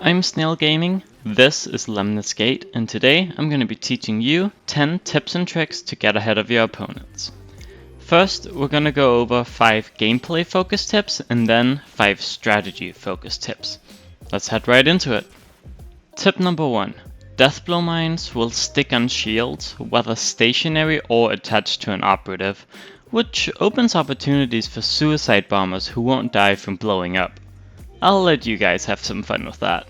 I'm Snail Gaming, this is Lemnis, and today I'm going to be teaching you 10 tips and tricks to get ahead of your opponents. First, we're going to go over 5 gameplay focused tips and then 5 strategy focused tips. Let's head right into it. Tip number 1. Deathblow mines will stick on shields, whether stationary or attached to an operative, which opens opportunities for suicide bombers who won't die from blowing up. I'll let you guys have some fun with that.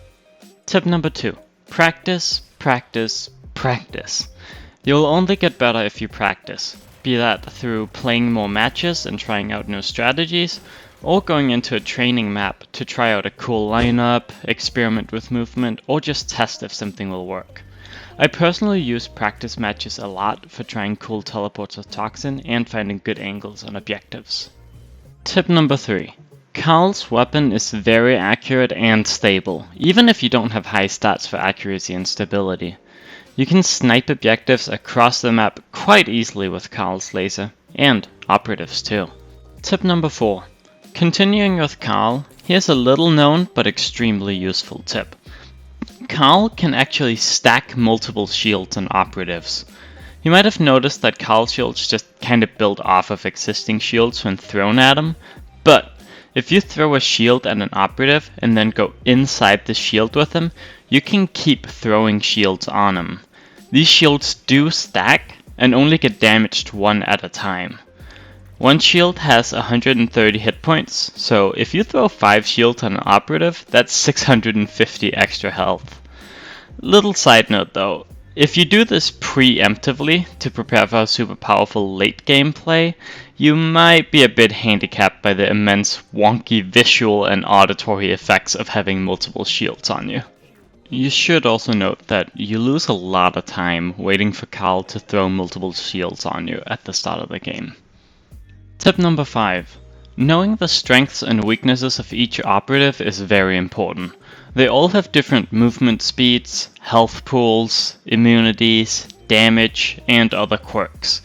Tip number 2. Practice, practice, practice. You'll only get better if you practice, be that through playing more matches and trying out new strategies, or going into a training map to try out a cool lineup, experiment with movement, or just test if something will work. I personally use practice matches a lot for trying cool teleports with Toxin and finding good angles on objectives. Tip number 3. Karl's weapon is very accurate and stable, even if you don't have high stats for accuracy and stability. You can snipe objectives across the map quite easily with Karl's laser, and operatives too. Tip number 4. Continuing with Karl, here's a little known but extremely useful tip. Karl can actually stack multiple shields on operatives. You might have noticed that Karl's shields just kinda build off of existing shields when thrown at him, but if you throw a shield at an operative and then go inside the shield with him, you can keep throwing shields on him. These shields do stack and only get damaged one at a time. One shield has 130 hit points, so if you throw 5 shields on an operative, that's 650 extra health. Little side note though, if you do this preemptively to prepare for a super powerful late game play, you might be a bit handicapped by the immense wonky visual and auditory effects of having multiple shields on you. You should also note that you lose a lot of time waiting for Karl to throw multiple shields on you at the start of the game. Tip number 5. Knowing the strengths and weaknesses of each operative is very important. They all have different movement speeds, health pools, immunities, damage, and other quirks.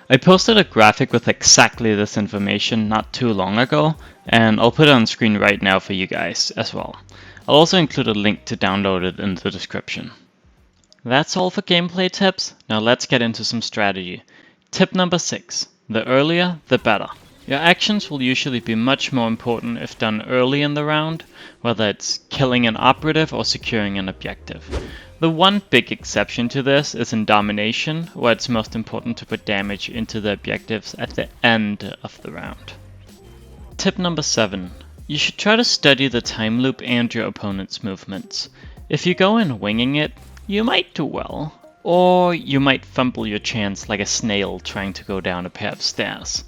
I posted a graphic with exactly this information not too long ago, and I'll put it on screen right now for you guys as well. I'll also include a link to download it in the description. That's all for gameplay tips, now let's get into some strategy. Tip number 6. The earlier, the better. Your actions will usually be much more important if done early in the round, whether it's killing an operative or securing an objective. The one big exception to this is in domination, where it's most important to put damage into the objectives at the end of the round. Tip number 7. You should try to study the time loop and your opponent's movements. If you go in winging it, you might do well, or you might fumble your chance like a snail trying to go down a pair of stairs.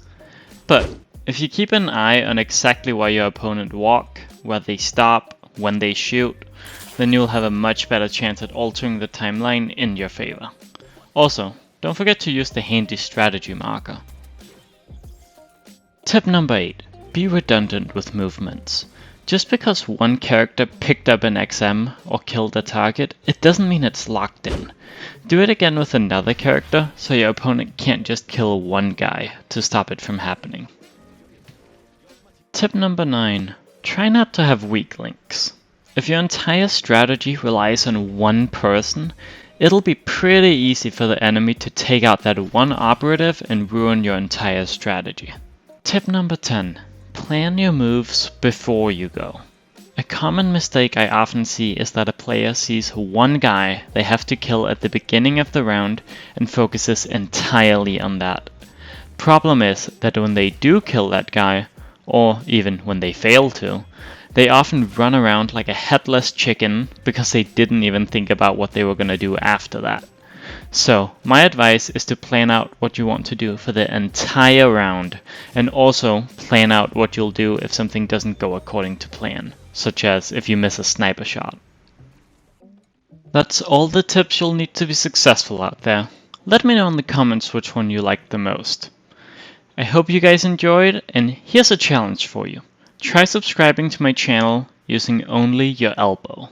But if you keep an eye on exactly where your opponent walk, where they stop, when they shoot, then you'll have a much better chance at altering the timeline in your favor. Also, don't forget to use the handy strategy marker. Tip number 8. Be redundant with movements. Just because one character picked up an XM or killed a target, it doesn't mean it's locked in. Do it again with another character, so your opponent can't just kill one guy to stop it from happening. Tip number 9. Try not to have weak links. If your entire strategy relies on one person, it'll be pretty easy for the enemy to take out that one operative and ruin your entire strategy. Tip number 10. Plan your moves before you go. A common mistake I often see is that a player sees one guy they have to kill at the beginning of the round and focuses entirely on that. Problem is that when they do kill that guy, or even when they fail to, they often run around like a headless chicken because they didn't even think about what they were going to do after that. So, my advice is to plan out what you want to do for the entire round, and also plan out what you'll do if something doesn't go according to plan, such as if you miss a sniper shot. That's all the tips you'll need to be successful out there. Let me know in the comments which one you liked the most. I hope you guys enjoyed, and here's a challenge for you. Try subscribing to my channel using only your elbow.